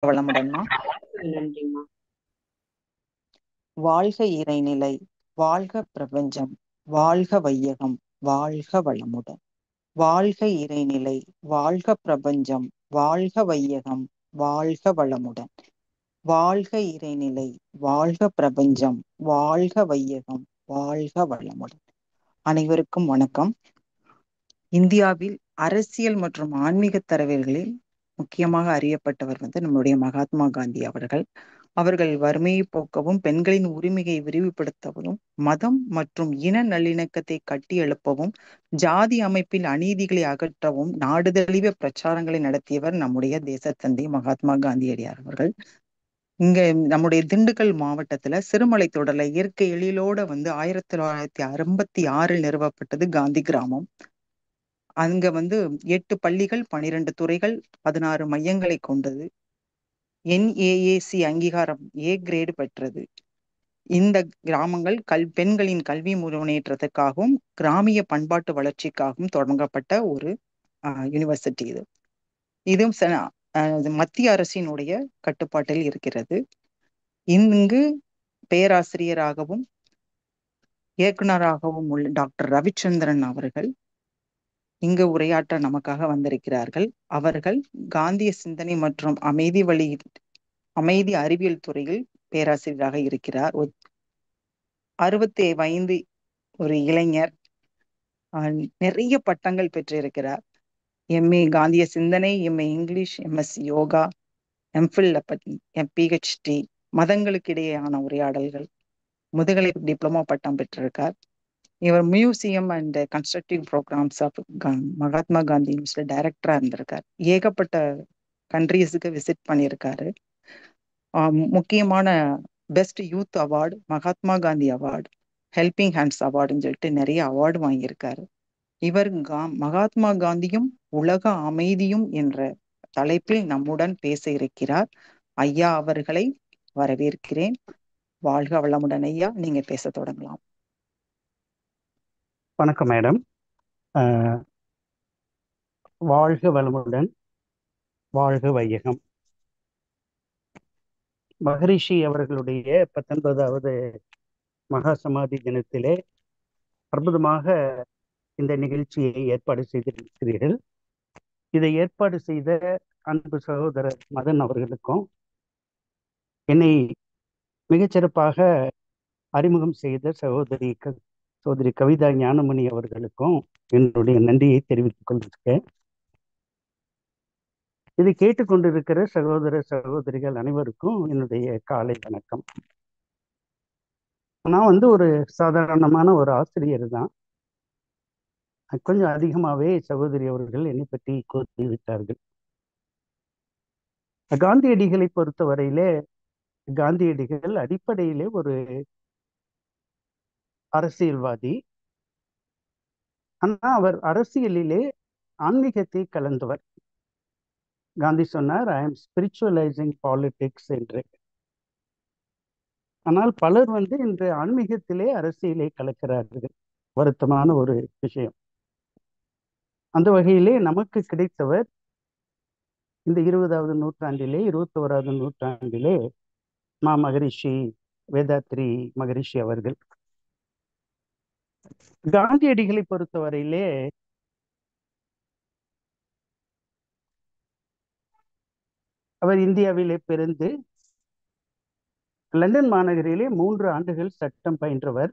வளமுடன்மா. நன்றிம்மா. வாழ்க இறைநிலை, வாழ்க பிரபஞ்சம், வாழ்க வையகம், வாழ்க வளமுடன். வாழ்க இறைநிலை, வாழ்க பிரபஞ்சம், வாழ்க வையகம், வாழ்க வளமுடன். வாழ்க இறைநிலை, வாழ்க பிரபஞ்சம், வாழ்க வையகம், வாழ்க வளமுடன். அனைவருக்கும் வணக்கம். இந்தியாவில் அரசியல் மற்றும் ஆன்மீக தரவுகளில் முக்கியமாக அறியப்பட்டவர் நம்முடைய மகாத்மா காந்தி அவர்கள். அவர்கள் வறுமையை போக்கவும், பெண்களின் உரிமையை விரிவுபடுத்தவும், மதம் மற்றும் இன நல்லிணக்கத்தை கட்டி எழுப்பவும், ஜாதி அமைப்பில் அநீதிகளை அகற்றவும் நாடு தழுவிய பிரச்சாரங்களை நடத்தியவர் நம்முடைய தேசத்தந்தை மகாத்மா காந்தியடியார் அவர்கள். இங்க நம்முடைய திண்டுக்கல் மாவட்டத்துல சிறுமலை தொடர்ல இயற்கை எழிலோட 1956 நிறுவப்பட்டது காந்தி கிராமம். அங்க 8 பள்ளிகள், 12 துறைகள், 16 மையங்களை கொண்டது. NAAC அங்கீகாரம் A கிரேடு பெற்றது. இந்த கிராமங்கள் பெண்களின் கல்வி முன்னேற்றத்துக்காகவும் கிராமிய பண்பாட்டு வளர்ச்சிக்காகவும் தொடங்கப்பட்ட ஒரு யூனிவர்சிட்டி இது. இதுவும் மத்திய அரசினுடைய கட்டுப்பாட்டில் இருக்கிறது. இங்கு பேராசிரியராகவும் இயக்குனராகவும் உள்ள டாக்டர் ரவிச்சந்திரன் அவர்கள் இங்கு உரையாற்ற நமக்காக வந்திருக்கிறார்கள். அவர்கள் காந்திய சிந்தனை மற்றும் அமைதி அறிவியல் துறையில் பேராசிரியராக இருக்கிறார். 65 ஒரு இளைஞர், நிறைய பட்டங்கள் பெற்றிருக்கிறார். MA காந்திய சிந்தனை, MA English, MS yoga, MPhil, PhD மதங்களுக்கு இடையேயான உரையாடல்கள், முதுகலை டிப்ளமோ பட்டம் பெற்றிருக்கார். இவர் museum and constructive programmes of Mahatma Gandhi university டைரக்டரா இருந்திருக்கார். ஏகப்பட்ட கண்ட்ரீஸுக்கு விசிட் பண்ணியிருக்காரு. முக்கியமான best youth award, Mahatma Gandhi award, helping hands அவார்டுன்னு சொல்லிட்டு நிறைய அவார்டு வாங்கியிருக்காரு. இவர் மகாத்மா காந்தியும் உலக அமைதியும் என்ற தலைப்பில் நம்முடன் பேச இருக்கிறார். ஐயா அவர்களை வரவேற்கிறேன். வாழ்க வளமுடன் ஐயா, நீங்க பேச தொடங்கலாம். வணக்கம் மேடம். வாழ்க வளமுடன், வாழ்க வையகம். மகரிஷி அவர்களுடைய 19வது மகா சமாதி தினத்திலே அற்புதமாக இந்த நிகழ்ச்சியை ஏற்பாடு செய்திருக்கிறீர்கள். இதை ஏற்பாடு செய்த அன்பு சகோதரர் மதன் அவர்களுக்கும், என்னை மிகச்சிறப்பாக அறிமுகம் செய்த சகோதரி கவிதா ஞானமணி அவர்களுக்கும் என்னுடைய நன்றியை தெரிவித்துக் கொள்கிறேன். இதை கேட்டுக்கொண்டிருக்கிற சகோதர சகோதரிகள் அனைவருக்கும் என்னுடைய காலை வணக்கம். நான் ஒரு சாதாரணமான ஒரு ஆசிரியர் தான். கொஞ்சம் அதிகமாகவே சகோதரி அவர்கள் என்னை பற்றி கூறிவிட்டார்கள். காந்தியடிகளை பொறுத்தவரையிலே காந்தியடிகள் அடிப்படையிலே ஒரு அரசியல்வாதி. ஆனா அவர் அரசியலிலே ஆன்மீகத்தை கலந்தவர். காந்தி சொன்னார், ஐ ஆம் ஸ்பிரிச்சுவலைசிங் பாலிடிக்ஸ் என்று. ஆனால் பலர் இன்று ஆன்மீகத்திலே அரசியலை கலக்கிறார்கள். வருத்தமான ஒரு விஷயம். அந்த வகையிலே நமக்கு கிடைத்தவர் இந்த 20வது நூற்றாண்டிலே 21வது நூற்றாண்டிலே மகரிஷி வேதாத்ரி மகரிஷி அவர்கள். காந்தியடிகளை பொறுத்தவரையிலே அவர் இந்தியாவிலே பிறந்து லண்டன் மாநகரிலே 3 ஆண்டுகள் சட்டம் பயின்றவர்.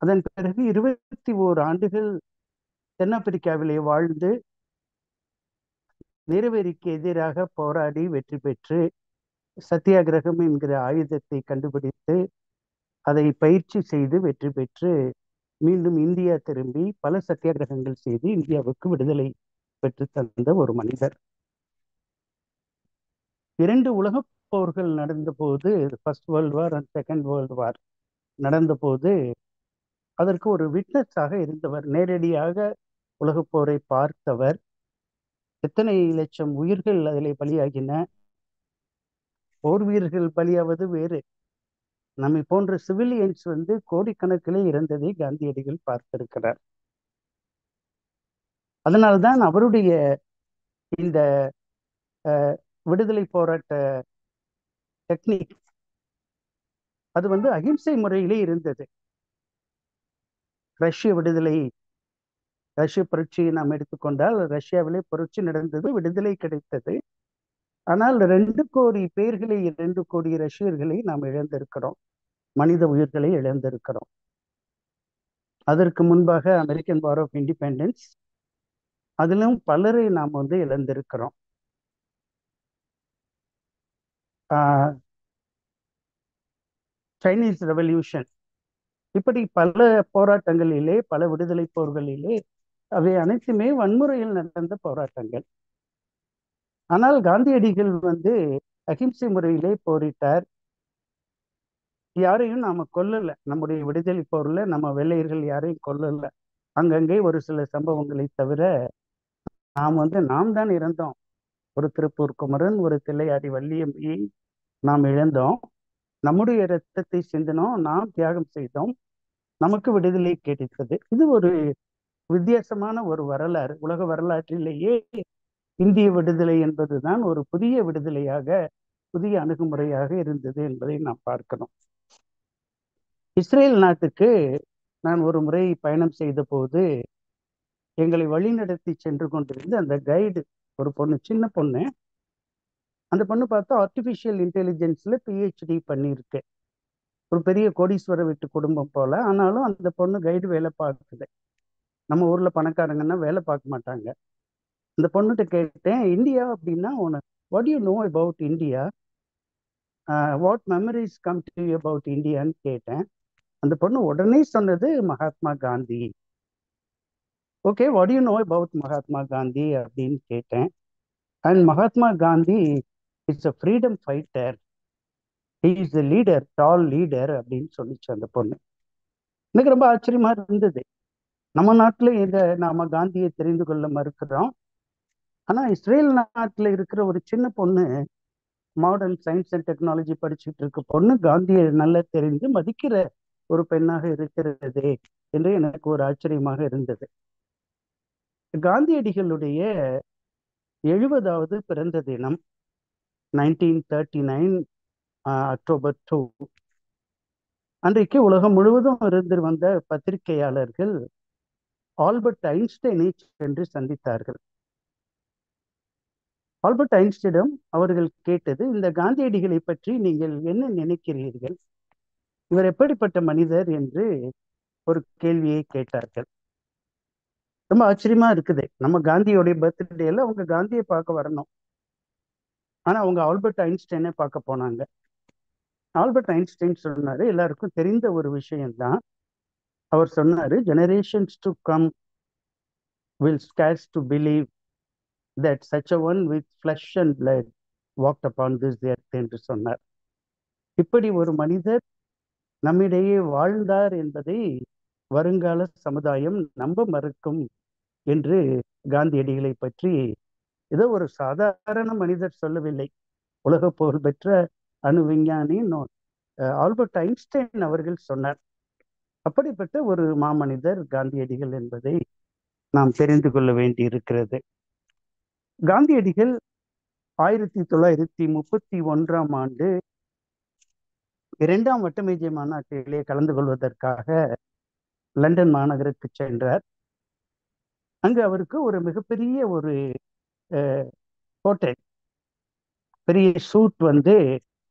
அதன் பிறகு 21 ஆண்டுகள் தென்னாப்பிரிக்காவிலே வாழ்ந்து நிறவெறிக்கு எதிராக போராடி வெற்றி பெற்று சத்தியாகிரகம் என்கிற ஆயுதத்தை கண்டுபிடித்து அதை பயிற்சி செய்து வெற்றி பெற்று மீண்டும் இந்தியா திரும்பி பல சத்தியாகிரகங்கள் செய்து இந்தியாவுக்கு விடுதலை பெற்று தந்த ஒரு மனிதர். 2 உலகப் போர்கள் நடந்த போது, first world war and second world war நடந்த போது அதற்கு ஒரு விட்னஸாக இருந்தவர். நேரடியாக உலகப் போரை பார்த்தவர். எத்தனை லட்சம் உயிர்கள் அதிலே பலியாகின. போர் வீரர்கள் பலியாவது வேறு, நம்மை போன்ற சிவிலியன்ஸ் கோடிக்கணக்கிலே இறந்ததை காந்தியடிகள் பார்த்திருக்கிறார். அதனால்தான் அவருடைய இந்த விடுதலை போராட்ட டெக்னிக் அது வந்து அகிம்சை முறையிலே இருந்தது. ரஷ்ய விடுதலை, ரஷ்ய புரட்சியை நாம் எடுத்துக்கொண்டால் ரஷ்யாவிலே புரட்சி நடந்தது, விடுதலை கிடைத்தது. ஆனால் 2 கோடி பேர்களை, 2 கோடி ரஷ்யர்களை நாம் இழந்திருக்கிறோம், மனித உயிர்களை இழந்திருக்கிறோம். அதற்கு முன்பாக அமெரிக்கன் வார் ஆஃப் இண்டிபெண்டன்ஸ், அதிலும் பலரை நாம் வந்து இழந்திருக்கிறோம். சைனீஸ் ரெவல்யூஷன், இப்படி பல போராட்டங்களிலே, பல விடுதலை போர்களிலே, அவை அனைத்துமே வன்முறையில் நடந்த போராட்டங்கள். ஆனால் காந்தியடிகள் வந்து அகிம்சை முறையிலே போரிட்டார். யாரையும் நாம கொல்லல, நம்முடைய விடுதலை போர்ல நம்ம வெள்ளையர்கள் யாரையும் கொல்லல. அங்கங்கே ஒரு சில சம்பவங்களை தவிர நாம் தான் இறந்தோம். ஒரு திருப்பூர் குமரன், ஒரு தில்லையாடி வள்ளியம்மையை நாம் இழந்தோம். நம்முடைய இரத்தத்தை சிந்தினோம், நாம் தியாகம் செய்தோம், நமக்கு விடுதலை கிடைத்தது. இது ஒரு வித்தியாசமான ஒரு வரலாறு. உலக வரலாற்றிலேயே இந்திய விடுதலை என்பதுதான் ஒரு புதிய விடுதலையாக, புதிய அணுகுமுறையாக இருந்தது என்பதை நாம் பார்க்கணும். இஸ்ரேல் நாட்டுக்கு நான் ஒரு முறை பயணம் செய்த போது எங்களை வழிநடத்தி சென்று கொண்டிருந்த அந்த கைடு, ஒரு பொண்ணு, சின்ன பொண்ணு. அந்த பொண்ணு பார்த்தா ஆர்டிஃபிஷியல் இன்டெலிஜென்ஸ்ல பிஹெச்டி பண்ணியிருக்கு. ஒரு பெரிய கோடீஸ்வர வீட்டு குடும்பம் போல. ஆனாலும் அந்த பொண்ணு கைடு வேலை பார்க்குது. நம்ம ஊர்ல பணக்காரங்கன்னா வேலை பார்க்க மாட்டாங்க. அந்த பொண்ணுகிட்ட கேட்டேன், இந்தியா அப்படின்னா உனக்கு what you know about India, what memories come to you about இந்தியான்னு கேட்டேன். அந்த பொண்ணு உடனே சொன்னது Mahatma Gandhi. Okay, what you know about Mahatma Gandhi அப்படின்னு கேட்டேன். And Mahatma Gandhi it's a freedom fighter, he is the leader, tall leader அப்படின்னு சொல்லிச்சு அந்த பொண்ணு. எனக்கு ரொம்ப ஆச்சரியமா இருந்தது. நம்ம நாட்டுல இதை நாம காந்தியை தெரிந்து கொள்ள மறுக்கிறோம். ஆனா இஸ்ரேல் நாட்டுல இருக்கிற ஒரு சின்ன பொண்ணு, மாடர்ன் சயின்ஸ் அண்ட் டெக்னாலஜி படிச்சுட்டு இருக்க பொண்ணு, காந்தியை நல்லா தெரிந்து மதிக்கிற ஒரு பெண்ணாக இருக்கிறதே என்று எனக்கு ஒரு ஆச்சரியமாக இருந்தது. காந்தியடிகளுடைய 70வது பிறந்த தினம் 1939 அக்டோபர் 2. அன்றைக்கு உலகம் முழுவதும் இருந்து வந்த பத்திரிகையாளர்கள் ஆல்பர்ட் ஐன்ஸ்டைனை சென்று சந்தித்தார்கள். ஆல்பர்ட் ஐன்ஸ்டைனிடம் அவர்கள் கேட்டது, இந்த காந்தியடிகளை பற்றி நீங்கள் என்ன நினைக்கிறீர்கள், இவர் எப்படிப்பட்ட மனிதர் என்று ஒரு கேள்வியை கேட்டார்கள். ரொம்ப ஆச்சரியமா இருக்குது. நம்ம காந்தியோடைய பர்த்டேல அவங்க காந்தியை பார்க்க வரணும், ஆனா அவங்க ஆல்பர்ட் ஐன்ஸ்டைனை பார்க்க போனாங்க. ஆல்பர்ட் ஐன்ஸ்டைன் சொன்னாரு, எல்லாருக்கும் தெரிந்த ஒரு விஷயம்தான். அவர் சொன்னாரு, generations to come will scares to believe that such a one with flesh and blood walked upon this earth என்று சொன்னார். இப்படி ஒரு மனிதர் நம்மிடையே வாழ்ந்தார் என்பதை வருங்கால சமுதாயம் நம்ப மறுக்கும் என்று காந்தியடிகளை பற்றி ஏதோ ஒரு சாதாரண மனிதர் சொல்லவில்லை, உலக புகழ் பெற்ற அணு விஞ்ஞானி ஆல்பர்ட் ஐன்ஸ்டைன் அவர்கள் சொன்னார். அப்படிப்பட்ட ஒரு மாமனிதர் காந்தியடிகள் என்பதை நாம் தெரிந்து கொள்ள வேண்டி இருக்கிறது. காந்தியடிகள் 1931ஆம் ஆண்டு 2ஆம் வட்டமேஜை மாநாட்டிலே கலந்து கொள்வதற்காக லண்டன் மாநகருக்கு சென்றார். அங்கு அவருக்கு ஒரு மிகப்பெரிய ஒரு ஹோட்டல், பெரிய சூட் வந்து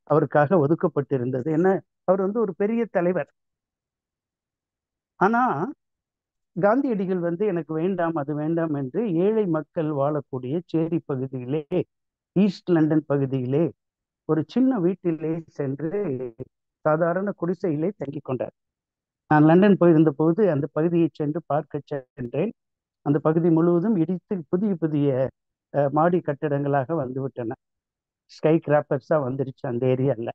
அவருக்காக ஒதுக்கப்பட்டிருந்தது. என்ன, அவர் வந்து ஒரு பெரிய தலைவர். ஆனா காந்தியடிகள் வந்து எனக்கு வேண்டாம், அது வேண்டாம் என்று ஏழை மக்கள் வாழக்கூடிய சேரி பகுதியிலே, ஈஸ்ட் லண்டன் பகுதியிலே ஒரு சின்ன வீட்டிலே சென்று சாதாரண குடிசையிலே தங்கிக் கொண்டார். நான் லண்டன் போயிருந்த போது அந்த பகுதியை சென்று பார்க்க சென்றேன். அந்த பகுதி முழுவதும் இடித்து புதிய புதிய மாடி கட்டடங்களாக வந்துவிட்டன. ஸ்கை கிராப்பர்ஸா வந்துருச்சு அந்த ஏரியால.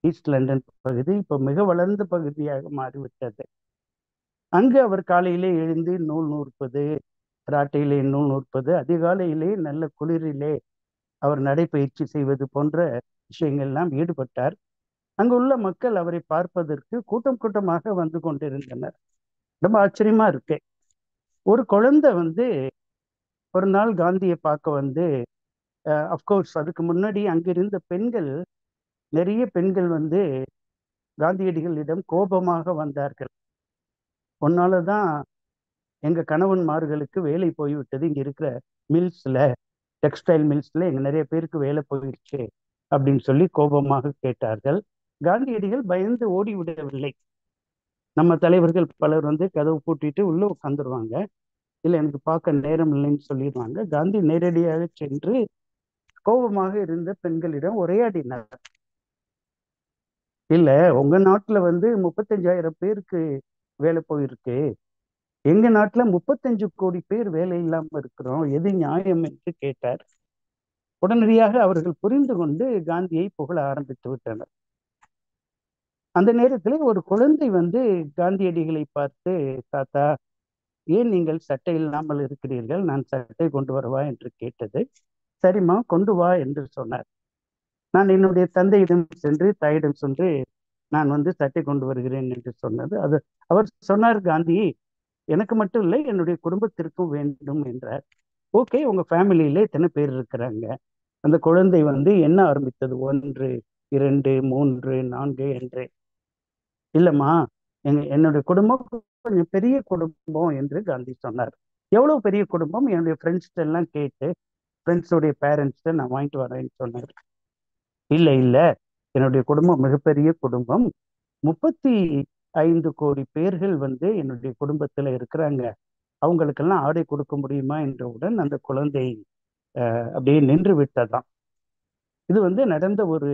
ஈஸ்ட் லண்டன் பகுதி இப்போ மிக வளர்ந்த பகுதியாக மாறிவிட்டது. அங்கு அவர் காலையிலே எழுந்து நூல் நூற்பது, ராட்டையிலே நூல் நூற்பது, அதிகாலையிலே நல்ல குளிரிலே அவர் நடைபயிற்சி செய்வது போன்ற விஷயங்கள்லாம் ஈடுபட்டார். அங்குள்ள மக்கள் அவரை பார்ப்பதற்கு கூட்டம் கூட்டமாக வந்து கொண்டிருந்தனர். ரொம்ப ஆச்சரியமா இருக்கு. ஒரு குழந்தை வந்து ஒரு நாள் காந்தியை பார்க்க வந்து அஃப்கோர்ஸ் அதுக்கு முன்னாடி அங்கிருந்த பெண்கள், நிறைய பெண்கள் வந்து காந்தியடிகளிடம் கோபமாக வந்தார்கள். உன்னால தான் எங்க கணவன்மார்களுக்கு வேலை போய்விட்டது, இங்க இருக்கிற மில்ஸ்ல, டெக்ஸ்டைல் மில்ஸ்ல எங்க நிறைய பேருக்கு வேலை போயிடுச்சு அப்படின்னு சொல்லி கோபமாக கேட்டார்கள். காந்தியடிகள் பயந்து ஓடி விடவில்லை. நம்ம தலைவர்கள் பலர் வந்து கதவு பூட்டிட்டு உள்ள உட்காந்துருவாங்க, இல்ல எனக்கு பார்க்க நேரம் இல்லைன்னு சொல்லிடுவாங்க. காந்தி நேரடியாக சென்று கோபமாக இருந்த பெண்களிடம் உரையாடினார். இல்ல, உங்க நாட்டுல வந்து 35,000 பேருக்கு வேலை போயிருக்கு, எங்க நாட்டுல 35 கோடி பேர் வேலை இல்லாம இருக்கிறோம், எது நியாயம் என்று கேட்டார். உடனடியாக அவர்கள் புரிந்து கொண்டு காந்தியை புகழ ஆரம்பித்து விட்டனர். அந்த நேரத்தில் ஒரு குழந்தை வந்து காந்தியடிகளை பார்த்து, தாத்தா ஏன் நீங்கள் சட்டை இல்லாமல் இருக்கிறீர்கள், நான் சட்டை கொண்டு வரவா என்று கேட்டது. சரிம்மா கொண்டு வா என்று சொன்னார். நான் என்னுடைய தந்தையிடம் சென்று தாயிடம் சென்று நான் வந்து சட்டை கொண்டு வருகிறேன் என்று சொன்னது. அது அவர் சொன்னார், காந்தி எனக்கு மட்டும் இல்லை என்னுடைய குடும்பத்திற்கும் வேண்டும் என்றார். ஓகே, உங்க ஃபேமிலியில எத்தனை பேர் இருக்கிறாங்க? அந்த குழந்தை வந்து என்ன ஆரம்பித்தது, 1 2 3 4 என்று. இல்லம்மா, என்னுடைய குடும்பம் கொஞ்சம் பெரிய குடும்பம் என்று காந்தி சொன்னார். எவ்வளவு பெரிய குடும்பம்? என்னுடைய ஃப்ரெண்ட்ஸ் எல்லாம் கேட்டு ஃப்ரெண்ட்ஸுடைய பேரண்ட்ஸ் நான் வாங்கிட்டு வரேன்னு சொன்னார். இல்ல இல்ல, என்னுடைய குடும்பம் மிகப்பெரிய குடும்பம், 35 கோடி பேர்கள் வந்து என்னுடைய குடும்பத்துல இருக்கிறாங்க, அவங்களுக்கெல்லாம் ஆடை கொடுக்க முடியுமா என்றவுடன் அந்த குழந்தை அப்படியே நின்று விட்டதாம். இது வந்து நடந்த ஒரு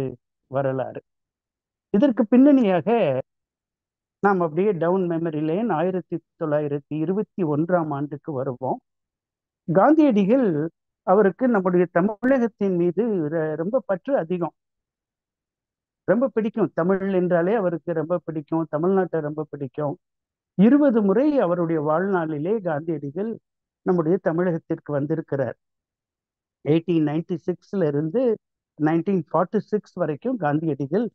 வரலாறு. இதற்கு பின்னணியாக நாம் அப்படியே டவுன் மெமரி லேன் 1921ஆம் ஆண்டுக்கு வருவோம். காந்தியடிகள், அவருக்கு நம்முடைய தமிழகத்தின் மீது ரொம்ப பற்று அதிகம், ரொம்ப பிடிக்கும். தமிழ் என்றாலே அவருக்கு ரொம்ப பிடிக்கும், தமிழ்நாட்டை ரொம்ப பிடிக்கும். 20 முறை அவருடைய வாழ்நாளிலே காந்தியடிகள் நம்முடைய தமிழகத்திற்கு வந்திருக்கிறார். 1896 இருந்து 1946 வரைக்கும் காந்தியடிகள்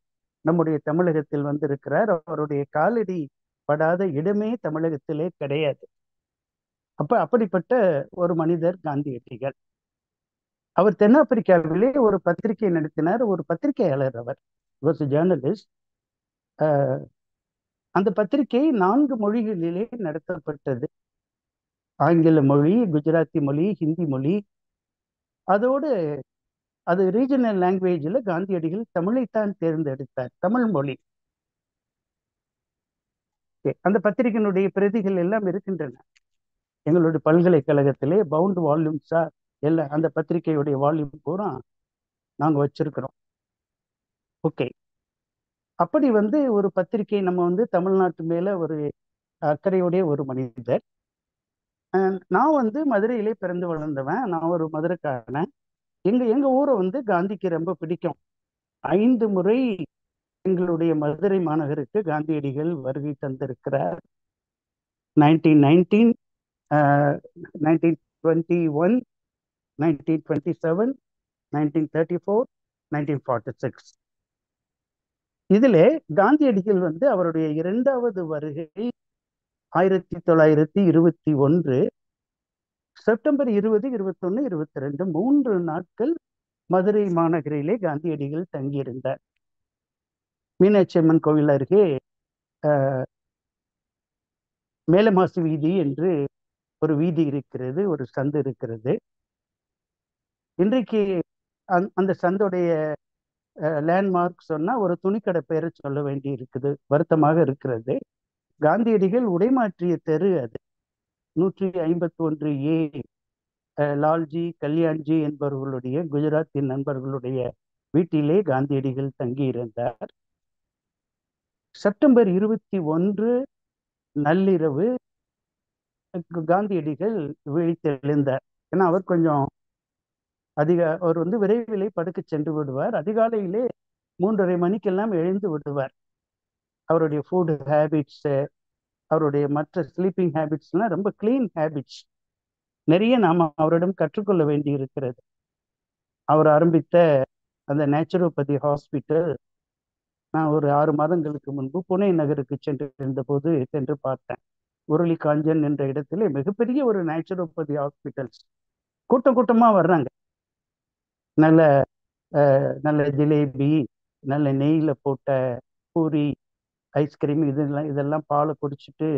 நம்முடைய தமிழகத்தில் வந்திருக்கிறார். அவருடைய காலடி படாத இடமே தமிழகத்திலே கிடையாது. அப்படிப்பட்ட ஒரு மனிதர் காந்தியடிகள். அவர் தென்னாப்பிரிக்காவிலே ஒரு பத்திரிகை நடத்தினார். ஒரு பத்திரிகையாளர் அவர், ஜேர்னலிஸ்ட். அந்த பத்திரிகை 4 மொழிகளிலே நடத்தப்பட்டது. ஆங்கில மொழி, குஜராத்தி மொழி, ஹிந்தி மொழி. அதோடு அது ரீஜனல் லாங்குவேஜில் காந்தியடிகள் தமிழைத்தான் தேர்ந்தெடுத்தார், தமிழ் மொழி. அந்த பத்திரிகையினுடைய பிரதிகள் எல்லாம் இருக்கின்றன எங்களுடைய பல்கலைக்கழகத்திலே, பவுண்ட் வால்யூம்ஸா எல்லாம். அந்த பத்திரிகையுடைய வால்யூம் பூரா நாங்க வச்சிருக்கிறோம். ஓகே, அப்படி வந்து ஒரு பத்திரிகை, நம்ம வந்து தமிழ்நாட்டு மேல ஒரு அக்கறையுடைய ஒரு மனிதர். நான் வந்து மதுரையிலே பிறந்து வளர்ந்தவன், நான் ஒரு மதுரைக்காரன். எங்க ஊரை வந்து காந்திக்கு ரொம்ப பிடிக்கும். 5 முறை எங்களுடைய மதுரை மாநகருக்கு காந்தியடிகள் வருகை தந்திருக்கிறார். 1919, 1921, 1927, 1934, 1946. இதிலே காந்தியடிகள் வந்து அவருடைய 2வது வருகை 1921 செப்டம்பர் 20, 21, 22, 3 நாட்கள் மதுரை மாநகரிலே காந்தியடிகள் தங்கியிருந்தார். மீனாட்சி அம்மன் கோவில் அருகே மேலமாசி வீதி என்று ஒரு வீதி இருக்கிறது, ஒரு சந்து இருக்கிறது. இன்றைக்கு அந்த சந்துடைய லேண்ட்மார்க் சொன்னா ஒரு துணிக்கடை பேரை சொல்ல வேண்டி இருக்குது, வருத்தமாக இருக்கிறது. காந்தியடிகள் உடைமாற்றிய தெரு அது. 151A லால்ஜி, கல்யாண்ஜி என்பவர்களுடைய குஜராத்தின் நண்பர்களுடைய வீட்டிலே காந்தியடிகள் தங்கியிருந்தார். செப்டம்பர் 21 நள்ளிரவு காந்தியடிகள் விழித்தெழுந்தார். ஏன்னா அவர் கொஞ்சம் அவர் வந்து விரைவிலே படுக்க சென்று விடுவார். அதிகாலையிலே 3:30 மணிக்கெல்லாம் எழுந்து விடுவார். அவருடைய ஃபுட் ஹேபிட்ஸ், அவருடைய மற்ற ஸ்லீப்பிங் ஹேபிட்ஸ்லாம் ரொம்ப கிளீன் ஹேபிட்ஸ். நிறைய நாம அவரிடம் கற்றுக்கொள்ள வேண்டி இருக்கிறது. அவர் ஆரம்பித்த அந்த நேச்சுரோபதி ஹாஸ்பிட்டல், நான் ஒரு 6 மாதங்களுக்கு முன்பு புனே நகருக்கு சென்றிருந்த போது சென்று பார்த்தேன். உருளி காஞ்சன் என்ற இடத்திலே மிகப்பெரிய ஒரு நேச்சுரோபதி ஹாஸ்பிட்டல்ஸ், கூட்டம் கூட்டமா வர்றாங்க. நல்ல நல்ல ஜிலேபி, நல்ல நெய்யில போட்ட பூரி, ஐஸ்கிரீம் இதெல்லாம் பாலை குடிச்சிட்டு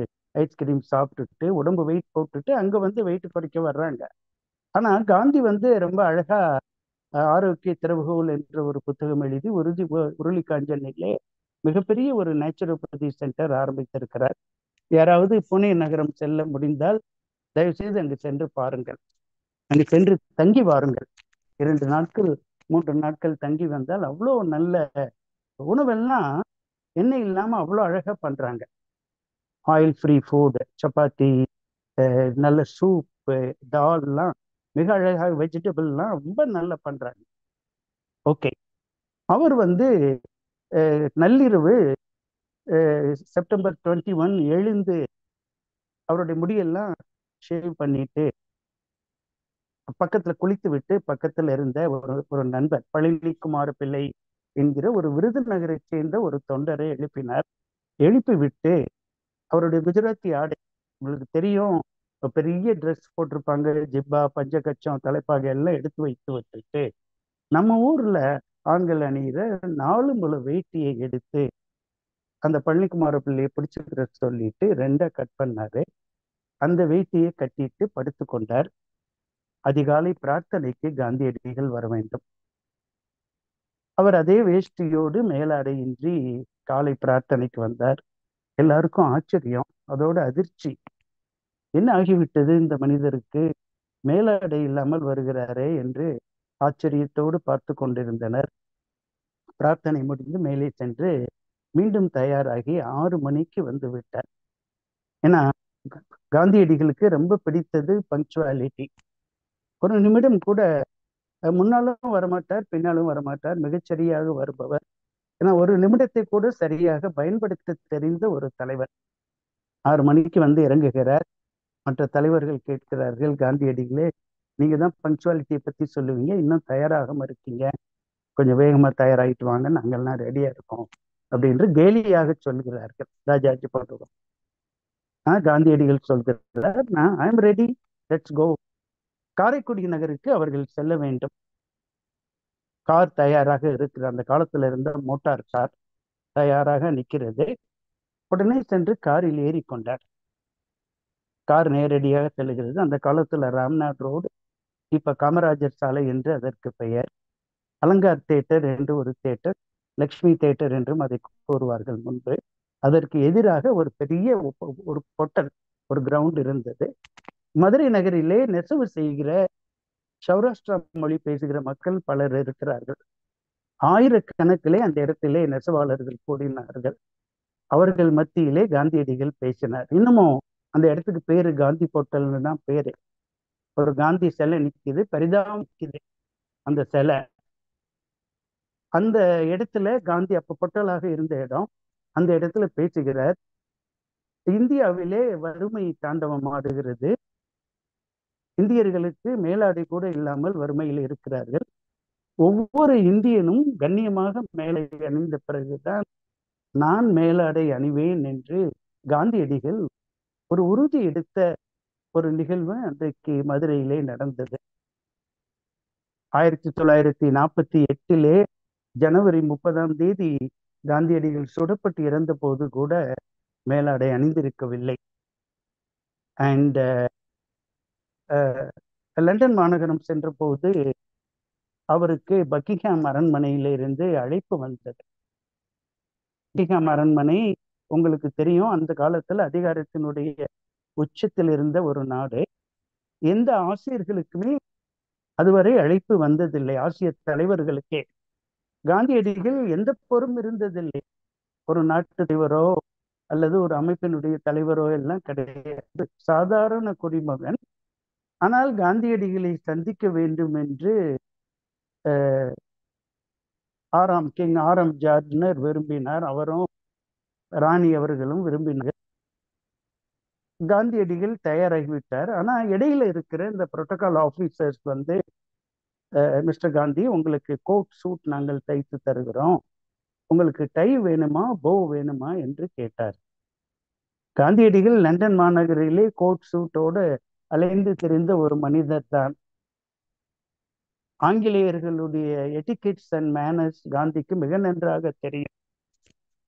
ஐஸ்கிரீம் சாப்பிட்டுட்டு உடம்பு வெயிட் போட்டுட்டு அங்க வந்து வெயிட் குறைக்க வர்றாங்க. ஆனா காந்தி வந்து ரொம்ப அழகா ஆரோக்கிய திறவுகோல் என்ற ஒரு புத்தகம் எழுதி உருளி காஞ்சனிலே மிகப்பெரிய ஒரு நேச்சுரோபதி சென்டர் ஆரம்பித்திருக்கிறார். யாராவது புனே நகரம் செல்ல முடிந்தால் தயவு செய்து அங்கு சென்று பாருங்கள். அங்கு சென்று தங்கி வாருங்கள். 2 நாட்கள் 3 நாட்கள் தங்கி வந்தால் அவ்வளோ நல்ல உணவெல்லாம் எண்ணெய் இல்லாம அவ்வளோ அழகா பண்றாங்க. ஆயில் ஃப்ரீ ஃபுட், சப்பாத்தி, நல்ல சூப், டால்லாம் மிக அழகாக, வெஜிடபிள்லாம் ரொம்ப நல்லா பண்றாங்க. ஓகே. அவர் வந்து நள்ளிரவு செப்டம்பர் 21 எழுந்து அவருடைய முடியெல்லாம் ஷேவ் பண்ணிட்டு பக்கத்துல குளித்து விட்டு பக்கத்துல இருந்த ஒரு நண்பர் பழனிக்குமார பிள்ளை என்கிற ஒரு விருதுநகரை சேர்ந்த ஒரு தொண்டரை எழுப்பினார். எழுப்பி விட்டு அவருடைய குஜராத்தி ஆடை உங்களுக்கு தெரியும், பெரிய ட்ரெஸ் போட்டிருப்பாங்க, ஜிப்பா, பஞ்சகச்சம், தலைப்பாகை எல்லாம் எடுத்து வைத்து விட்டுட்டு நம்ம ஊர்ல ஆண்கள் அணிகிற 4 முழ வேட்டியை எடுத்து அந்த பழனிக்குமார பிள்ளையை பிடிச்சிக்கிற சொல்லிட்டு 2 கட் பண்ணாரு. அந்த வேட்டியை கட்டிட்டு படுத்து கொண்டார். அதிகாலை பிரார்த்தனைக்கு காந்தியடிகள் வர வேண்டும். அவர் அதே வேஷ்டியோடு மேலாடையின்றி காலை பிரார்த்தனைக்கு வந்தார். எல்லாருக்கும் ஆச்சரியம், அதோட அதிர்ச்சி. என்ன ஆகிவிட்டது இந்த மனிதருக்கு, மேலாடை இல்லாமல் வருகிறாரே என்று ஆச்சரியத்தோடு பார்த்து கொண்டிருந்தனர். பிரார்த்தனை முடிந்து மேலே சென்று மீண்டும் தயாராகி 6 மணிக்கு வந்து விட்டார். ஏன்னா காந்தியடிகளுக்கு ரொம்ப பிடித்தது பங்க்சுவாலிட்டி. ஒரு நிமிடம் கூட முன்னாலும் வரமாட்டார், பின்னாலும் வரமாட்டார், மிகச்சரியாக வருபவர். ஏன்னா ஒரு நிமிடத்தை கூட சரியாக பயன்படுத்த தெரிந்த ஒரு தலைவர். 6 மணிக்கு வந்து இறங்குகிறார். மற்ற தலைவர்கள் கேட்கிறார்கள், காந்தியடிகளே நீங்க தான் பங்க்சுவாலிட்டியை பத்தி சொல்லுவீங்க, இன்னும் தயாராகாம இருக்கீங்க, கொஞ்சம் வேகமா தயாராகிட்டு வாங்க, நாங்கள்லாம் ரெடியா இருக்கோம் அப்படின்னு கேலியாக சொல்கிறார்கள் ராஜாஜி போன்றவர். காந்தியடிகள் சொல்கிறார், நான் I am ready, let's go. Karaikudi நகருக்கு அவர்கள் செல்ல வேண்டும். கார் தயாராக இருக்கிற, அந்த காலத்துல இருந்த மோட்டார் கார் தயாராக நிற்கிறது. உடனே சென்று காரில் ஏறி கொண்டார். கார் நேரடியாக செல்கிறது. அந்த காலத்துல ராம்நாத் ரோடு, இப்ப காமராஜர் சாலை என்று அதற்கு பெயர். அலங்கார் தேட்டர் என்று ஒரு தேட்டர், லக்ஷ்மி தேட்டர் என்றும் அதை கூறுவார்கள் முன்பு. அதற்கு எதிராக ஒரு பெரிய ஒரு பொட்டல், ஒரு கிரவுண்ட் இருந்தது. மதுரை நகரிலே நெசவு செய்கிற சௌராஷ்டிரா மொழி பேசுகிற மக்கள் பலர் இருக்கிறார்கள். ஆயிரக்கணக்கிலே அந்த இடத்திலே நெசவாளர்கள் கூடினார்கள். அவர்கள் மத்தியிலே காந்தியடிகள் பேசினார். இன்னமும் அந்த இடத்துக்கு பேரு காந்தி பொட்டல்னு தான் பேரு. ஒரு காந்தி சிலை நிற்குது, பரிதாபம் நிற்குது அந்த சிலை. அந்த இடத்துல காந்தி அப்ப பொட்டலாக இருந்த இடம். அந்த இடத்துல பேசுகிறார், இந்தியாவிலே வறுமை தாண்டவம் ஆடுகிறது, இந்தியர்களுக்கு மேலாடை கூட இல்லாமல் வறுமையில் இருக்கிறார்கள், ஒவ்வொரு இந்தியனும் கண்ணியமாக மேலை அணிந்த பிறகுதான் நான் மேலாடை அணிவேன் என்று காந்தியடிகள் ஒரு உறுதி எடுத்த ஒரு நிகழ்வு அன்றைக்கு மதுரையிலே நடந்தது. 1948 ஜனவரி 30 காந்தியடிகள் சுடப்பட்டு இறந்த போது கூட மேலாடை அணிந்திருக்கவில்லை. அண்ட் லண்டன் மாநகரம் சென்ற போது அவருக்கு பக்கிங்ஹாம் அரண்மனையிலிருந்து அழைப்பு வந்தது. பக்கிங்ஹாம் அரண்மனை உங்களுக்கு தெரியும், அந்த காலத்தில் அதிகாரத்தினுடைய உச்சத்தில் இருந்த ஒரு நாடு. எந்த ஆசிரியர்களுக்குமே அதுவரை அழைப்பு வந்ததில்லை, ஆசிய தலைவர்களுக்கே. காந்தியடிகள் எந்த பொறுப்பும் இருந்ததில்லை, ஒரு நாட்டு தலைவரோ அல்லது ஒரு அமைப்பினுடைய தலைவரோ எல்லாம் கிடையாது, சாதாரண குடிமகன். ஆனால் காந்தியடிகளை சந்திக்க வேண்டும் என்று கிங் ஆரம் ஜார்ஜ்னர் விரும்பினார். அவரும் ராணி அவர்களும் விரும்பினார். காந்தியடிகள் தயாராகிவிட்டார். ஆனா இடையில இருக்கிற இந்த புரோட்டோகால் ஆபீசர்ஸ் வந்து, மிஸ்டர் காந்தி, உங்களுக்கு கோட் சூட் நாங்கள் தைத்து தருகிறோம், உங்களுக்கு டை வேணுமா, போ வேணுமா என்று கேட்டார். காந்தியடிகள் லண்டன் மாநகரிலே கோட் சூட்டோடு அலைந்து திரிந்த ஒரு மனிதர் தான். ஆங்கிலேயர்களுடைய எட்டிகெட்ஸ் அண்ட் மேனர்ஸ் காந்திக்கு மிக நன்றாக தெரியும்.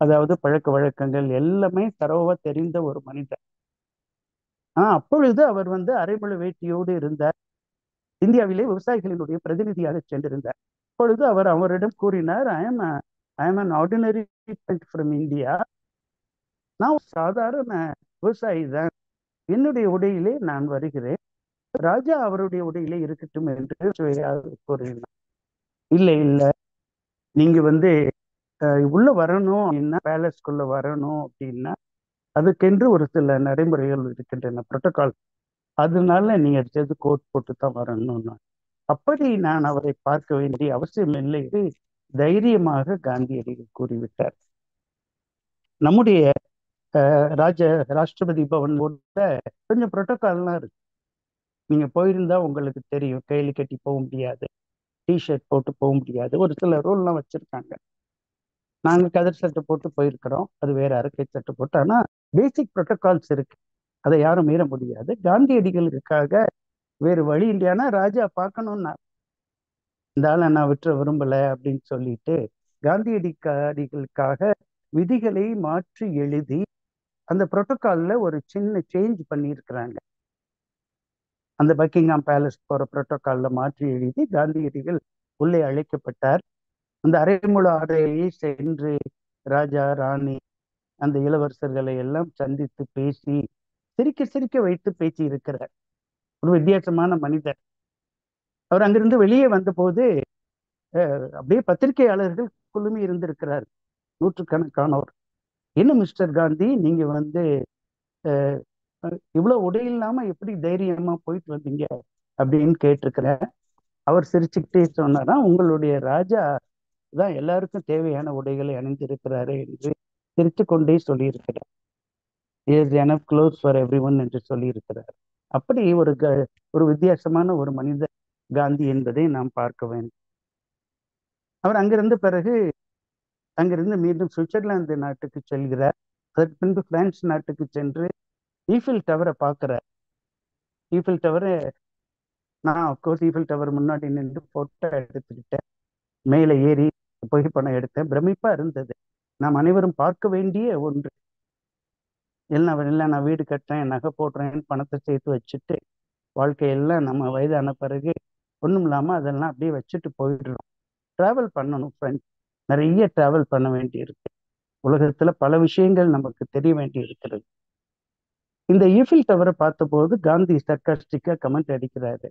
அதாவது பழக்க வழக்கங்கள் எல்லாமே தரோவா தெரிந்த ஒரு மனிதர். அப்பொழுது அவர் அரைமுழ வேட்டியோடு இருந்தார். இந்தியாவிலே விவசாயிகளினுடைய பிரதிநிதியாக சென்றிருந்தார். அப்பொழுது அவர் அவரிடம் கூறினார், I am an ordinary from India. நான் சாதாரண விவசாயி தான். என்னுடைய உடையிலே நான் வருகிறேன். ராஜா அவருடைய உடையிலே இருக்கட்டும் என்று கூறினார். இல்லை இல்லை, நீங்க உள்ள வரணும் அப்படின்னா, பேலஸ்குள்ள வரணும் அப்படின்னா அதுக்கென்று ஒரு சில நடைமுறைகள் இருக்கின்றன, புரோட்டோகால். அதனால நீங்க எடுத்தது கோட் போட்டு தான் வரணும்னா, அப்படி நான் அவரை பார்க்க வேண்டிய அவசியம் இல்லை என்று தைரியமாக காந்தியடிகள் கூறிவிட்டார். நம்முடைய ராஷ்டிரபதி பவன் கொஞ்சம் புரோட்டோகால்லாம் இருக்கு. நீங்க போயிருந்தா உங்களுக்கு தெரியும். கையில கட்டி போக முடியாது, டிஷர்ட் போட்டு போக முடியாது, ஒரு சில ரூல்லாம் வச்சிருக்காங்க. நாங்க கதர் சட்டை போட்டு போயிருக்கிறோம், அது வேற அரக்கை சட்டை போட்டு. ஆனா பேசிக் புரோட்டோகால்ஸ் இருக்கு, அதை யாரும் மீற முடியாது. காந்தியடிகளுக்காக வேறு வழி இல்லையானா ராஜா பார்க்கணும்னா இந்த ஆளை நான் விட்டுற விரும்பல அப்படின்னு சொல்லிட்டு காந்தியடிகளுக்காக விதிகளை மாற்றி எழுதி அந்த புரோட்டோகால்ல ஒரு சின்ன சேஞ்ச் பண்ணியிருக்கிறாங்க. அந்த பக்கிங்ஹாம் பேலஸ் போற புரோட்டோகால்ல மாற்றி எழுதி காந்தியடிகள் உள்ளே அழைக்கப்பட்டார். அந்த அரைமுழ ஆடையை சென்று ராஜா ராணி அந்த இளவரசர்களை எல்லாம் சந்தித்து பேசி சிரிக்க சிரிக்க வைத்து பேசி இருக்கிறார். ஒரு வித்தியாசமான மனிதர். அவர் அங்கிருந்து வெளியே வந்த போது அப்படியே பத்திரிகையாளர்கள் குழுமி இருந்திருக்கிறார், நூற்றுக்கணக்கானவர். என்ன மிஸ்டர் காந்தி, நீங்க இவ்வளவு உடை இல்லாம எப்படி தைரியமா போயிட்டு வந்தீங்க அப்படின்னு கேட்டிருக்கிறேன். அவர் சிரிச்சுக்கிட்டே சொன்னாரா, உங்களுடைய ராஜா தான் எல்லாருக்கும் தேவையான உடைகளை அணிந்திருக்கிறாரு என்று சிரித்து கொண்டே சொல்லியிருக்கிறார். enough clothes for everyone என்று சொல்லியிருக்கிறார். அப்படி ஒரு வித்தியாசமான ஒரு மனிதர் காந்தி என்பதை நாம் பார்க்க வேண்டும். அவர் அங்கிருந்து மீண்டும் சுவிட்சர்லாந்து நாட்டுக்கு செல்கிறார். அதற்கு பின்பு பிரான்ஸ் நாட்டுக்கு சென்று ஈஃபில் டவரை பார்க்கிறார். ஈஃபில் டவரை நான் அப்கோர்ஸ் ஈஃபில் டவர் முன்னாடி நின்று போட்டோ எடுத்துக்கிட்டேன், மேலே ஏறி புகைப்படம் எடுத்தேன். பிரமிப்பா இருந்தது. நாம் அனைவரும் பார்க்க வேண்டிய ஒன்று. இல்லை நான் வீடு கட்டுறேன், நகை போடுறேன், பணத்தை சேர்த்து வச்சுட்டு வாழ்க்கையெல்லாம் நம்ம வயதான பிறகு ஒன்றும் இல்லாமல் அதெல்லாம் அப்படியே வச்சுட்டு போயிடுறோம். டிராவல் பண்ணணும் ஃப்ரெண்ட்ஸ், நிறைய டிராவல் பண்ண வேண்டி இருக்கு. உலகத்துல பல விஷயங்கள் நமக்கு தெரிய வேண்டி இருக்கிறது. இந்த ஈஃபில் டவரை பார்த்தபோது காந்தி சர்க்காஸ்டிக்கா கமெண்ட் அடிக்கிறாரு,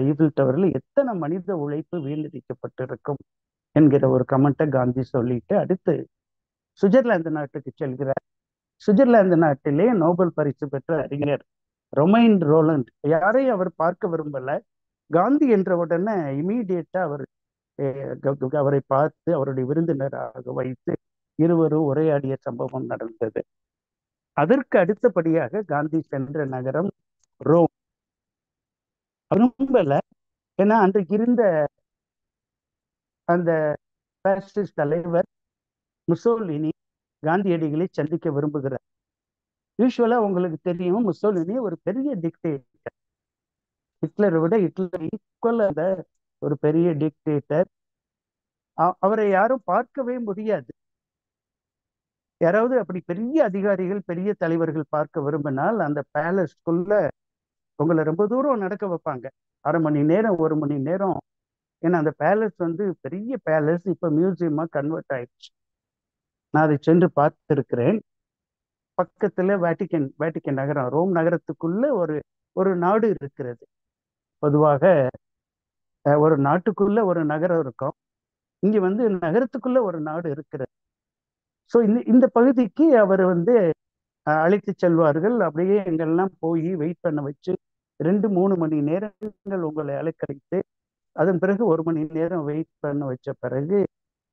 ஈஃபில் டவர்ல எத்தனை மனித உழைப்பு வீணடிக்கப்பட்டிருக்கும் என்கிற ஒரு கமெண்ட்டை காந்தி சொல்லிட்டு அடுத்து சுவிட்சர்லாந்து நாட்டுக்கு செல்கிறார். சுவிட்சர்லாந்து நாட்டிலே நோபல் பரிசு பெற்ற அறிஞர் ரொமைன் ரோலண்ட் யாரையும் அவர் பார்க்க விரும்பல. காந்தி என்ற உடனே இமீடியட்டா அவரை பார்த்து அவருடைய விருந்தினராக வைத்து இருவரும் உரையாடிய சம்பவம் நடந்தது. அதற்கு அடுத்தபடியாக காந்தி சென்ற நகரம் ரோம். விரும்பல, ஏன்னா அன்றைக்கு இருந்த அந்த பாசிஸ்ட் தலைவர் முசோலினி காந்தியடிகளை சந்திக்க விரும்புகிறார். யூஸ்வலா உங்களுக்கு தெரியும், முசோலினி ஒரு பெரிய டிக்டேட்டர். ஹிட்லரை விட ஹிட்லர் ஈக்குவல் ஒரு பெரிய டிக்டேட்டர். அவரை யாரும் பார்க்கவே முடியாது. யாராவது அப்படி பெரிய அதிகாரிகள் பெரிய தலைவர்கள் பார்க்க விரும்பினால் அந்த பேலஸ்குள்ள உங்களை ரொம்ப தூரம் நடக்க வைப்பாங்க, 1/2 மணி நேரம் 1 மணி நேரம். ஏன்னா அந்த பேலஸ் பெரிய பேலஸ், இப்ப மியூசியமா கன்வெர்ட் ஆயிடுச்சு. நான் அதை சென்று பார்த்திருக்கிறேன். பக்கத்துல வேட்டிக்கன் நகரம், ரோம் நகரத்துக்குள்ள ஒரு நாடு இருக்கிறது. பொதுவாக ஒரு நாட்டுக்குள்ள ஒரு நகரம் இருக்கும், இங்க நகரத்துக்குள்ள ஒரு நாடு இருக்கிறது. ஸோ இந்த பகுதிக்கு அவர் அழைத்து செல்வார்கள். அப்படியே எங்கெல்லாம் போய் வெயிட் பண்ண வச்சு 2-3 மணி நேரங்கள் உங்களை அலைக்கழித்து அதன் பிறகு 1 மணி நேரம் வெயிட் பண்ண வச்ச பிறகு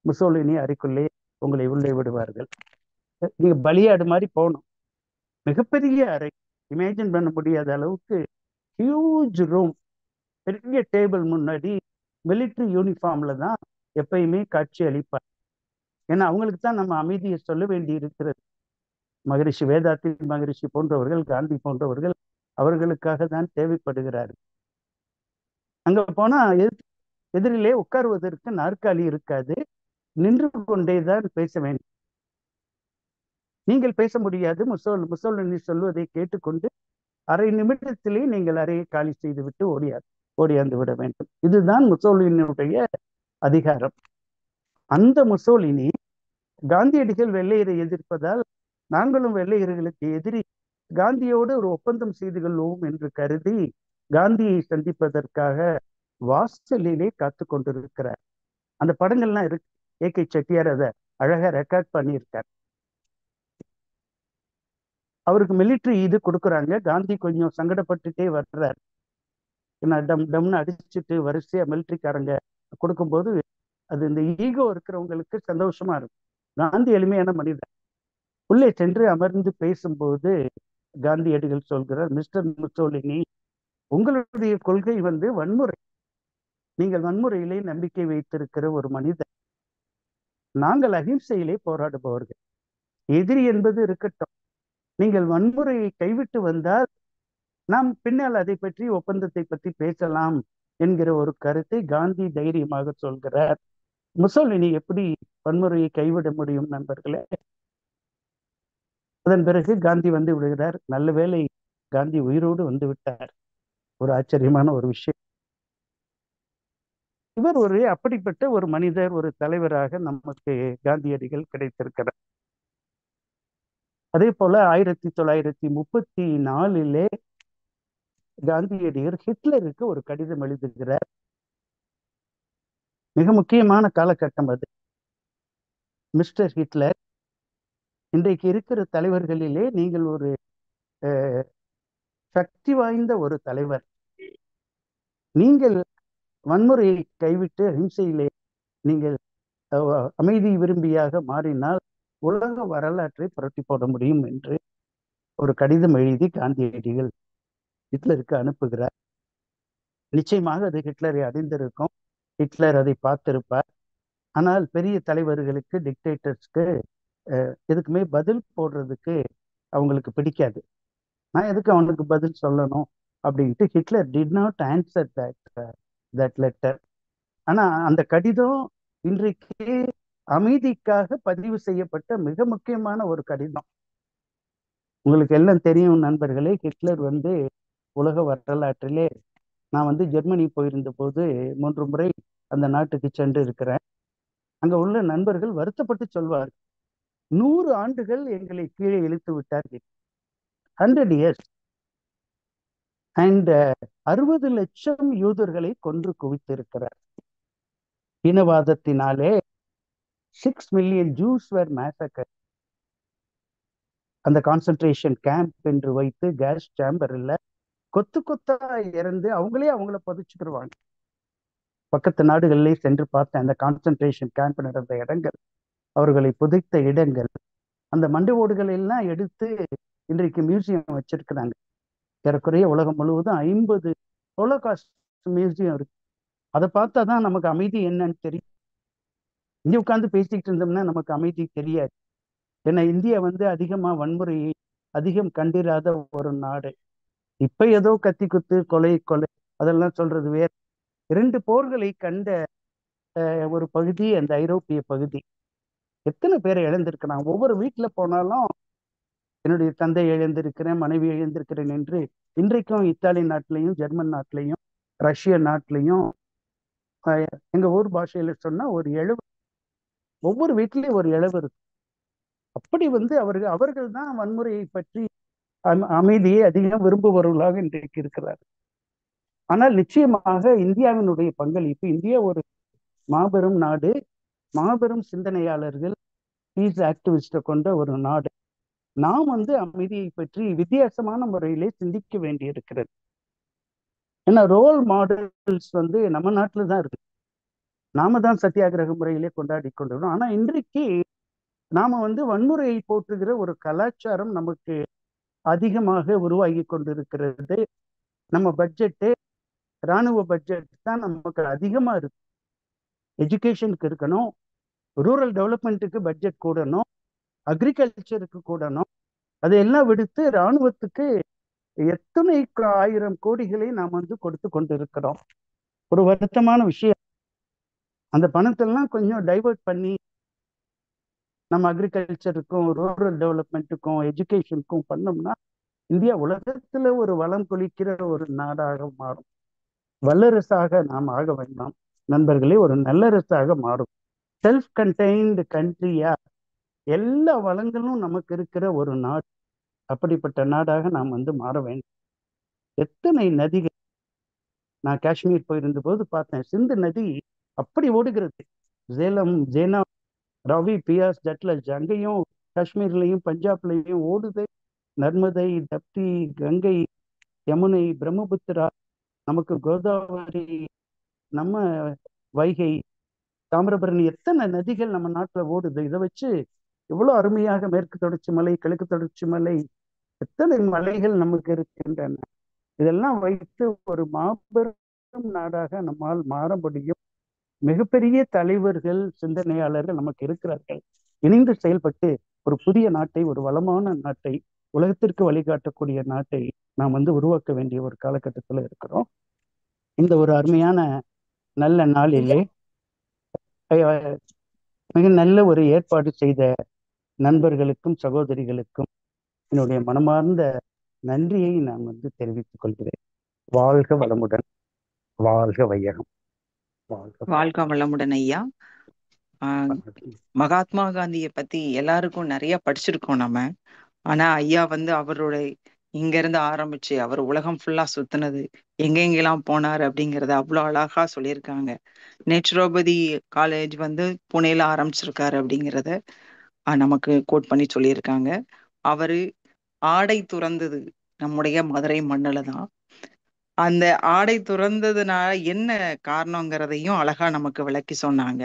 முசோலினி அறைக்குள்ளே உங்களை உள்ளே விடுவார்கள். நீங்க பலியாடு மாதிரி போகணும். மிகப்பெரிய அறை, இமேஜின் பண்ண முடியாத அளவுக்கு ஹியூஜ் ரூம். பெரிய டேபிள் முன்னாடி மிலிட்ரி யூனிஃபார்ம்ல தான் எப்பயுமே காட்சி அளிப்பார். ஏன்னா அவங்களுக்கு தான் நம்ம அமைதியை சொல்ல வேண்டி இருக்கிறது. மகரிஷி வேதாத்தி மகரிஷி போன்றவர்கள், காந்தி போன்றவர்கள் அவர்களுக்காக தான் தேவைப்படுகிறார்கள். அங்க போனா எதிரிலே உட்காருவதற்கு நாற்காலி இருக்காது, நின்று கொண்டேதான் பேச வேண்டும். நீங்கள் பேச முடியாது. முசோலினி சொல்வதை கேட்டுக்கொண்டு அரை நிமிடத்திலே நீங்கள் அறையை காலி செய்துவிட்டு ஓடியாந்து விட வேண்டும். இதுதான் முசோலினியுடைய அதிகாரம். அந்த முசோலினி காந்தியடிகள் வெள்ளையரை எதிர்ப்பதால் நாங்களும் வெள்ளையர்களுக்கு எதிரி, காந்தியோடு ஒரு ஒப்பந்தம் செய்து கொள்வோம் என்று கருதி காந்தியை சந்திப்பதற்காக வாசலிலே காத்து கொண்டிருக்கிறார். அந்த படங்கள்லாம் இருக்கு. ஏ.கே. செட்டியார் அதை அழகா ரெக்கார்ட் பண்ணியிருக்கார். அவருக்கு மிலிட்ரி இது கொடுக்குறாங்க. காந்தி கொஞ்சம் சங்கடப்பட்டுட்டே வர்றார். ஏன்னா டம் டம்னு அடிச்சுட்டு வரிசையா மிலிட்ரிக்காரங்க கொடுக்கும்போது அது இந்த ஈகோ இருக்கிறவங்களுக்கு சந்தோஷமா இருக்கும். காந்தி எளிமையான மனிதர். உள்ளே சென்று அமர்ந்து பேசும்போது காந்தியடிகள் சொல்கிறார், மிஸ்டர் முசோலினி, உங்களுடைய கொள்கை வன்முறை. நீங்கள் வன்முறையிலே நம்பிக்கை வைத்திருக்கிற ஒரு மனிதர். நாங்கள் அகிம்சையிலே போராடுபவர்கள். எதிரி என்பது இருக்கட்டும், நீங்கள் வன்முறையை கைவிட்டு வந்தால் நாம் பின்னால் அதை பற்றி ஒப்பந்தத்தை பற்றி பேசலாம் என்கிற ஒரு கருத்தை காந்தி தைரியமாக சொல்கிறார். முசோலினி எப்படி வன்முறையை கைவிட முடியும் நண்பர்களே? அதன் பிறகு காந்தி வந்து விடுகிறார். நல்ல வேளை காந்தி உயிரோடு வந்து விட்டார். ஒரு ஆச்சரியமான ஒரு விஷயம். இவர் அப்படிப்பட்ட ஒரு மனிதர், ஒரு தலைவராக நமக்கு காந்தியடிகள் கிடைத்திருக்கிறார். அதே போல 1934 காந்தியடிகள் ஹிட்லருக்கு ஒரு கடிதம் எழுதுகிறார். மிக முக்கியமான காலகட்டம் அது. மிஸ்டர் ஹிட்லர், இன்றைக்கு இருக்கிற தலைவர்களிலே நீங்கள் ஒரு சக்தி வாய்ந்த ஒரு தலைவர். நீங்கள் வன்முறையை கைவிட்டு அஹிம்சையிலே நீங்கள் அமைதி விரும்பியாக மாறினால் உலக வரலாற்றை புரட்டி போட முடியும் என்று ஒரு கடிதம் எழுதி காந்தியடிகள் ஹிட்லருக்கு அனுப்புகிறார். நிச்சயமாக அது ஹிட்லரை அறிந்திருக்கும். ஹிட்லர் அதை பார்த்திருப்பார். ஆனால் பெரிய தலைவர்களுக்கு, டிக்டேட்டர்ஸ்க்கு எதுக்குமே பதில் போடுறதுக்கு அவங்களுக்கு பிடிக்காது. நான் எதுக்கு அவனுக்கு பதில் சொல்லணும் அப்படின்ட்டு Hitler did not answer that letter. ஆனா அந்த கடிதம் இன்றைக்கு அமைதிக்காக பதிவு செய்யப்பட்ட மிக முக்கியமான ஒரு கடிதம். உங்களுக்கு எல்லாம் தெரியும் நண்பர்களே, ஹிட்லர் உலக வரலாற்றிலே, நான் ஜெர்மனி போயிருந்த போது 3 முறை அந்த நாட்டுக்கு சென்று இருக்கிறேன். அங்க உள்ள நண்பர்கள் வருத்தப்பட்டு சொல்வார், 100 ஆண்டுகள் எங்களை கீழே இழுத்து விட்டார்கள். 100 years. அண்ட் 60 லட்சம் யூதர்களை கொன்று குவித்திருக்கிறார். இனவாதத்தினாலே 6 million Jews were massacred. அந்த கான்சன்ட்ரேஷன் கேம்ப் என்று வைத்து கேஸ் சேம்பர்ல கொத்து கொத்தா இறந்து அவங்கள புதைச்சுக்கிடுவாங்க. பக்கத்து நாடுகளிலே சென்று பார்த்த அந்த கான்சன்ட்ரேஷன் கேம்ப் நடந்த இடங்கள், அவர்களை புதைத்த இடங்கள், அந்த மண்டை ஓடுகள் எல்லாம் எடுத்து இன்றைக்கு மியூசியம் வச்சிருக்கிறாங்க. ஏறக்குறைய உலகம் முழுவதும் 50 ஹோலோகாஸ்ட் மியூசியம் இருக்கு. அதை பார்த்தா தான் நமக்கு அமைதி என்னன்னு தெரியும். இங்கே உட்கார்ந்து பேசிக்கிட்டு இருந்தோம்னா நமக்கு அமைதி தெரியாது. ஏன்னா இந்தியா அதிகமா வன்முறையை அதிகம் கண்டிராத ஒரு நாடு. இப்ப ஏதோ கத்தி குத்து கொலை அதெல்லாம் சொல்றது வேற. 2 போர்களை கண்ட ஒரு பகுதி அந்த ஐரோப்பிய பகுதி. எத்தனை பேரை இழந்திருக்கிறான். ஒவ்வொரு வீட்டுல போனாலும் என்னுடைய தந்தை இழந்திருக்கிறேன், மனைவி இழந்திருக்கிறேன் என்று இன்றைக்கும் இத்தாலி நாட்டிலையும், ஜெர்மன் நாட்டிலையும், ரஷ்ய நாட்டிலையும், எங்க ஊர் பாஷையில சொன்னா ஒரு இழவு, ஒவ்வொரு வீட்டிலையும் ஒரு இழவு இருக்கு. அப்படி அவர்கள் தான் வன்முறையை பற்றி அமைதியை அதிகம் விரும்புபவர்களாக இன்றைக்கு இருக்கிறார். ஆனால் நிச்சயமாக இந்தியாவினுடைய பங்களிப்பு, இந்தியா ஒரு மாபெரும் நாடு, மாபெரும் சிந்தனையாளர்கள், பீஸ் ஆக்டிவிஸ்ட கொண்ட ஒரு நாடு. நாம் அமைதியை பற்றி வித்தியாசமான முறையிலே சிந்திக்க வேண்டியிருக்கிறது. ஏன்னா ரோல் மாடல்ஸ் நம்ம நாட்டில தான் இருக்கு. நாம தான் சத்தியாகிரக முறையிலே கொண்டாடி கொண்டிருக்கோம். ஆனா இன்றைக்கு நாம வன்முறையை போற்றுகிற ஒரு கலாச்சாரம் நமக்கு அதிகமாக உருவாகி கொண்டிருக்கிறது. நம்ம பட்ஜெட்டு, இராணுவ பட்ஜெட் தான் நமக்கு அதிகமா இருக்கு. எஜுகேஷனுக்கு இருக்கணும், ரூரல் டெவலப்மெண்ட்டுக்கு பட்ஜெட் கூடணும், அக்ரிகல்ச்சருக்கு கூடணும். அதையெல்லாம் விடுத்து இராணுவத்துக்கு எத்தனை 1000 கோடிகளை நாம் கொடுத்து கொண்டிருக்கிறோம். ஒரு வருத்தமான விஷயம். அந்த பணத்தெல்லாம் கொஞ்சம் டைவர்ட் பண்ணி நம்ம அக்ரிகல்ச்சருக்கும் ரூரல் டெவலப்மெண்ட்டுக்கும் எஜுகேஷனுக்கும் பண்ணோம்னா இந்தியா உலகத்துல ஒரு வளம் கொளிக்கிற ஒரு நாடாக மாறும். வல்லரசாக நாம் ஆக வேண்டாம் நண்பர்களே, ஒரு நல்லரசாக மாறும். செல்ஃப் கண்டெய்ன்டு கண்ட்ரியா எல்லா வளங்களும் நமக்கு இருக்கிற ஒரு நாடு, அப்படிப்பட்ட நாடாக நாம் மாற வேண்டும். எத்தனை நதிகள்! நான் காஷ்மீர் போயிருந்த போது பார்த்தேன், சிந்து நதி அப்படி ஓடுகிறது. சேலம், ஜேனா, ரவி, பியாஸ், ஜட்லஜ் அங்கேயும் காஷ்மீர்லையும் பஞ்சாப்லையும் ஓடுது. நர்மதை, தப்தி, கங்கை, யமுனை, பிரம்மபுத்திரா, நமக்கு கோதாவரி, நம்ம வைகை, தாமிரபரணி, எத்தனை நதிகள் நம்ம நாட்டுல ஓடுது. இதை வச்சு எவ்வளவு அருமையாக மேற்கு தொடர்ச்சி மலை, கிழக்கு தொடர்ச்சி மலை, எத்தனை மலைகள் நமக்கு இருக்கின்றன. இதெல்லாம் வைத்து ஒரு மாபெரும் நாடாக நம்மால் மாற முடியும். மிகப்பெரிய தலைவர்கள், சிந்தனையாளர்கள் நமக்கு இருக்கிறார்கள். இணைந்து செயல்பட்டு ஒரு புதிய நாட்டை, ஒரு வளமான நாட்டை, உலகத்திற்கு வழிகாட்டக்கூடிய நாட்டை நாம் உருவாக்க வேண்டிய ஒரு காலகட்டத்தில் இருக்கிறோம். இந்த ஒரு அருமையான நல்ல நாளிலே மிக நல்ல ஒரு ஏற்பாடு செய்த நண்பர்களுக்கும் சகோதரிகளுக்கும் என்னுடைய மனமார்ந்த நன்றியை நான் தெரிவித்துக் கொள்கிறேன். வாழ்க வளமுடன், வாழ்க வையகம். வாழ்க வளமுடன் ஐயா. மகாத்மா காந்தியை பத்தி எல்லாருக்கும் நிறைய படிச்சிருக்கோம் நம்ம. ஆனா ஐயா அவரோட இங்க இருந்து ஆரம்பிச்சு அவர் உலகம் ஃபுல்லா சுத்தினது, எங்கெங்கெல்லாம் போனார் அப்படிங்கறத அவ்வளவு அழகா சொல்லியிருக்காங்க. நேச்சுரோபதி காலேஜ் புனேல ஆரம்பிச்சிருக்காரு அப்படிங்கிறத நமக்கு கோட் பண்ணி சொல்லியிருக்காங்க. அவரு ஆடை துறந்தது நம்முடைய மதுரை மண்ணுல தான். அந்த ஆடை துறந்ததுனால என்ன காரணங்கிறதையும் அழகா நமக்கு விளக்கி சொன்னாங்க.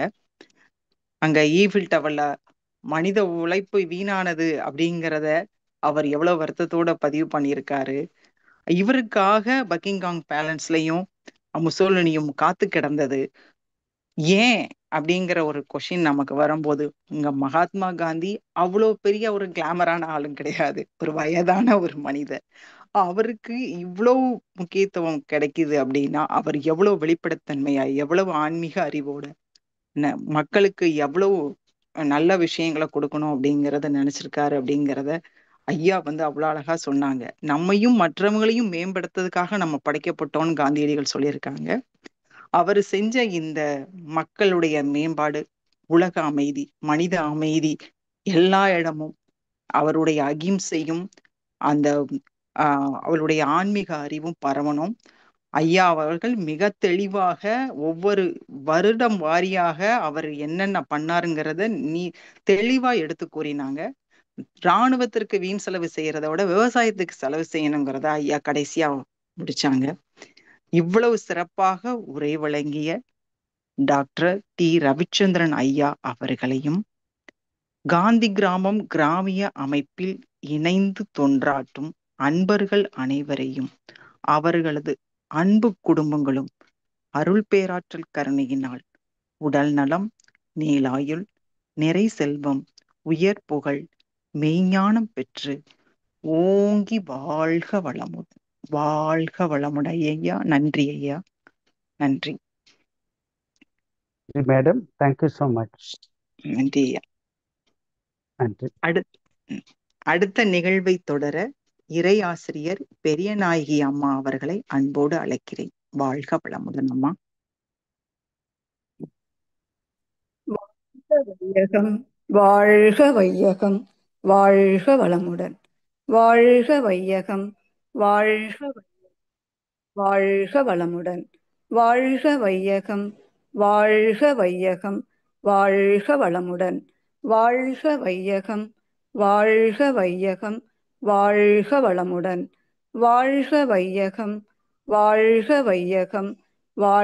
அங்க ஈஃபில் டவர்ல மனித உழைப்பு வீணானது அப்படிங்கிறத அவர் எவ்வளவு வருத்தத்தோட பதிவு பண்ணியிருக்காரு. இவருக்காக பக்கிங்காம் பேலன்ஸ்லயும் முசோலினியும் காத்து கிடந்தது ஏன் அப்படிங்கிற ஒரு கொஷின் நமக்கு வரும்போது, இங்க மகாத்மா காந்தி அவ்வளோ பெரிய ஒரு கிளாமரான ஆளும் கிடையாது, ஒரு வயதான ஒரு மனிதர். அவருக்கு இவ்வளவு முக்கியத்துவம் கிடைக்குது அப்படின்னா அவர் எவ்வளவு வெளிப்படைத்தன்மையா, எவ்வளவு ஆன்மீக அறிவோட மக்களுக்கு எவ்வளவு நல்ல விஷயங்களை கொடுக்கணும் அப்படிங்கிறத நினைச்சிருக்காரு அப்படிங்கிறத ஐயா அவ்வளவு அழகா சொன்னாங்க. நம்மையும் மற்றவங்களையும் மேம்படுத்துறதுக்காக நம்ம படைக்கப்பட்டோம்னு காந்தியடிகள் சொல்லியிருக்காங்க. அவர் செஞ்ச இந்த மக்களுடைய மேம்பாடு, உலக அமைதி, மனித அமைதி, எல்லா இடமும் அவருடைய அகிம்சையும் அந்த அவருடைய ஆன்மீக அறிவும் பரவணும். ஐயா அவர்கள் மிக தெளிவாக ஒவ்வொரு வருடம் வாரியாக அவர் என்னென்ன பண்ணாருங்கிறத தெளிவா எடுத்து கூறினாங்க. இராணுவத்திற்கு வீண் செலவு செய்யறத விட விவசாயத்துக்கு செலவு செய்யணுங்கிறத ஐயா கடைசியா முடிச்சாங்க. இவ்வளவு சிறப்பாக உரை வழங்கிய டாக்டர் டி ரவிச்சந்திரன் ஐயா அவர்களையும், காந்தி கிராமம் கிராமிய அமைப்பில் இணைந்து தொன்றாற்றும் அன்பர்கள் அனைவரையும், அவர்களது அன்பு குடும்பங்களும் அருள் பேராற்றல் கருணையினால் உடல் நலம், நீலாயுள், நிறை செல்வம், உயர் புகழ், மெய்ஞானம் பெற்று ஓங்கி வாழ்க வளமுடன். வாழ்க வளமுடன் ஐயா. நன்றி ஐயா, நன்றி. Madam, thank you so much. நன்றி ஐயா. நன்றி. அடுத்த நிகழ்வை தொடர இறை ஆசிரியர் பெரியநாயகி அம்மா அவர்களை அன்போடு அழைக்கிறேன். வாழ்க வளமுடன் அம்மா. வையகம், வாழ்க வையகம், வாழ்க வளமுடன். வாழ்க வையகம், வாழ்க வாழ்க வளமுடன். வாழ்க வையகம், வாழ்க வையகம், வாழ்க வளமுடன். வாழ்க வையகம், வாழ்க வையகம், வாழ்க வளமுடன். வாழ்க வையகம், வாழ்க வையகம், வாழ்